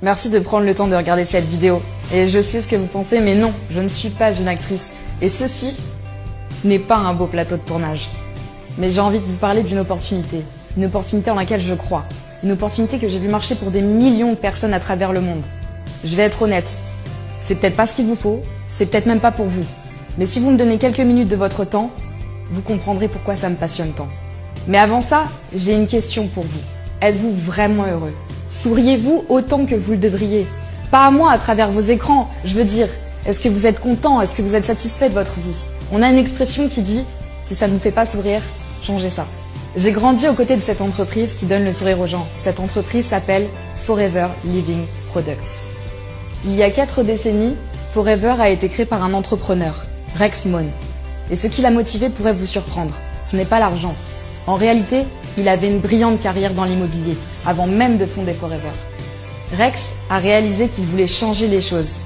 Merci de prendre le temps de regarder cette vidéo. Et je sais ce que vous pensez, mais non, je ne suis pas une actrice. Et ceci n'est pas un beau plateau de tournage. Mais j'ai envie de vous parler d'une opportunité. Une opportunité en laquelle je crois. Une opportunité que j'ai vu marcher pour des millions de personnes à travers le monde. Je vais être honnête. C'est peut-être pas ce qu'il vous faut, c'est peut-être même pas pour vous. Mais si vous me donnez quelques minutes de votre temps, vous comprendrez pourquoi ça me passionne tant. Mais avant ça, j'ai une question pour vous. Êtes-vous vraiment heureux? Souriez-vous autant que vous le devriez? Pas à moi à travers vos écrans, je veux dire. Est-ce que vous êtes content? Est-ce que vous êtes satisfait de votre vie? On a une expression qui dit « si ça ne vous fait pas sourire, changez ça ». J'ai grandi aux côtés de cette entreprise qui donne le sourire aux gens. Cette entreprise s'appelle Forever Living Products. Il y a 4 décennies, Forever a été créé par un entrepreneur, Rex Mohn. Et ce qui l'a motivé pourrait vous surprendre. Ce n'est pas l'argent. En réalité, il avait une brillante carrière dans l'immobilier, avant même de fonder Forever. Rex a réalisé qu'il voulait changer les choses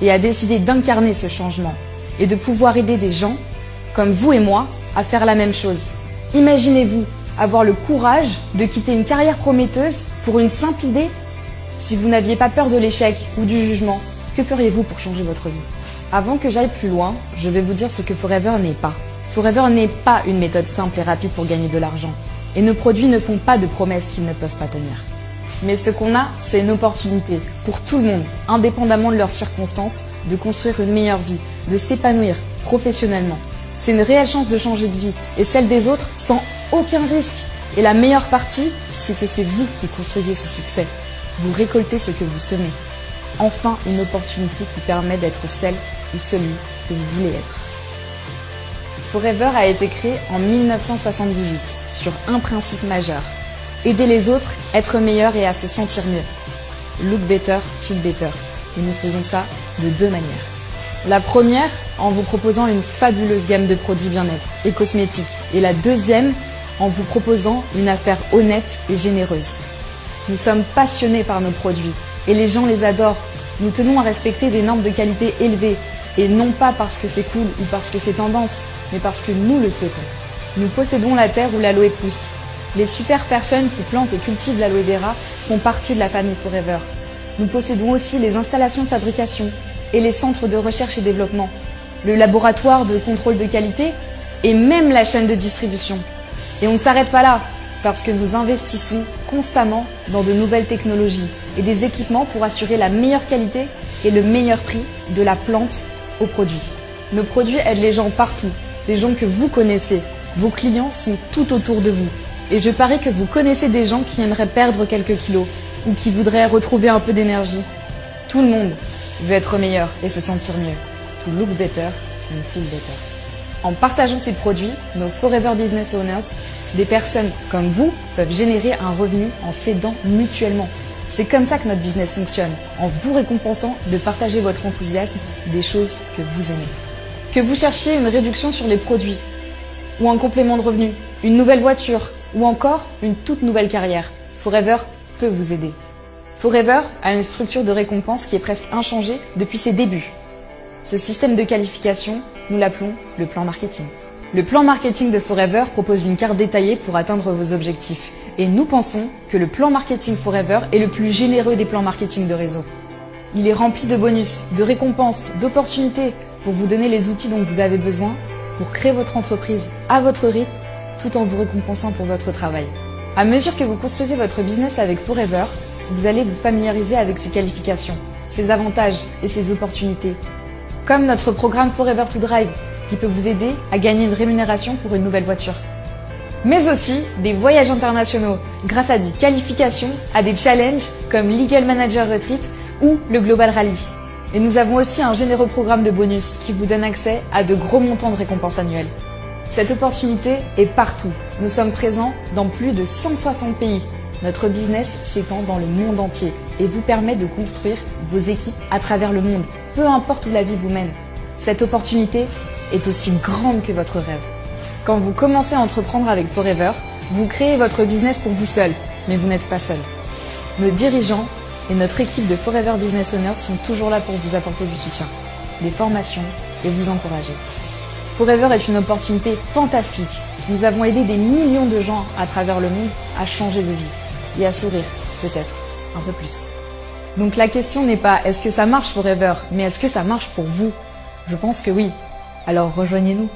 et a décidé d'incarner ce changement et de pouvoir aider des gens, comme vous et moi, à faire la même chose. Imaginez-vous avoir le courage de quitter une carrière prometteuse pour une simple idée. Si vous n'aviez pas peur de l'échec ou du jugement, que feriez-vous pour changer votre vie? Avant que j'aille plus loin, je vais vous dire ce que Forever n'est pas. Forever n'est pas une méthode simple et rapide pour gagner de l'argent. Et nos produits ne font pas de promesses qu'ils ne peuvent pas tenir. Mais ce qu'on a, c'est une opportunité pour tout le monde, indépendamment de leurs circonstances, de construire une meilleure vie, de s'épanouir professionnellement. C'est une réelle chance de changer de vie et celle des autres sans aucun risque. Et la meilleure partie, c'est que c'est vous qui construisez ce succès. Vous récoltez ce que vous semez. Enfin, une opportunité qui permet d'être celle ou celui que vous voulez être. Forever a été créé en 1978 sur un principe majeur. Aider les autres, être meilleur et à se sentir mieux. Look better, feel better. Et nous faisons ça de 2 manières. La première, en vous proposant une fabuleuse gamme de produits bien-être et cosmétiques. Et la deuxième, en vous proposant une affaire honnête et généreuse. Nous sommes passionnés par nos produits et les gens les adorent. Nous tenons à respecter des normes de qualité élevées et non pas parce que c'est cool ou parce que c'est tendance, mais parce que nous le souhaitons. Nous possédons la terre où l'aloe pousse. Les super personnes qui plantent et cultivent l'aloe vera font partie de la famille Forever. Nous possédons aussi les installations de fabrication et les centres de recherche et développement, le laboratoire de contrôle de qualité et même la chaîne de distribution. Et on ne s'arrête pas là, parce que nous investissons constamment dans de nouvelles technologies et des équipements pour assurer la meilleure qualité et le meilleur prix de la plante au produit. Nos produits aident les gens partout, les gens que vous connaissez. Vos clients sont tout autour de vous. Et je parie que vous connaissez des gens qui aimeraient perdre quelques kilos ou qui voudraient retrouver un peu d'énergie. Tout le monde veut être meilleur et se sentir mieux. To look better and feel better. En partageant ces produits, nos Forever Business Owners, des personnes comme vous peuvent générer un revenu en s'aidant mutuellement. C'est comme ça que notre business fonctionne, en vous récompensant de partager votre enthousiasme des choses que vous aimez. Que vous cherchiez une réduction sur les produits, ou un complément de revenu, une nouvelle voiture, ou encore une toute nouvelle carrière, Forever peut vous aider. Forever a une structure de récompense qui est presque inchangée depuis ses débuts. Ce système de qualification, nous l'appelons le plan marketing. Le plan marketing de Forever propose une carte détaillée pour atteindre vos objectifs. Et nous pensons que le plan marketing Forever est le plus généreux des plans marketing de réseau. Il est rempli de bonus, de récompenses, d'opportunités pour vous donner les outils dont vous avez besoin pour créer votre entreprise à votre rythme tout en vous récompensant pour votre travail. À mesure que vous construisez votre business avec Forever, vous allez vous familiariser avec ses qualifications, ses avantages et ses opportunités. Comme notre programme Forever to Drive qui peut vous aider à gagner une rémunération pour une nouvelle voiture. Mais aussi des voyages internationaux grâce à des qualifications à des challenges comme Legal Manager Retreat ou le Global Rally. Et nous avons aussi un généreux programme de bonus qui vous donne accès à de gros montants de récompenses annuelles. Cette opportunité est partout. Nous sommes présents dans plus de 160 pays. Notre business s'étend dans le monde entier et vous permet de construire vos équipes à travers le monde, peu importe où la vie vous mène. Cette opportunité est aussi grande que votre rêve. Quand vous commencez à entreprendre avec Forever, vous créez votre business pour vous seul, mais vous n'êtes pas seul. Nos dirigeants et notre équipe de Forever Business Owners sont toujours là pour vous apporter du soutien, des formations et vous encourager. Forever est une opportunité fantastique. Nous avons aidé des millions de gens à travers le monde à changer de vie et à sourire, peut-être, un peu plus. Donc la question n'est pas est-ce que ça marche Forever, mais est-ce que ça marche pour vous? Je pense que oui. Alors rejoignez-nous.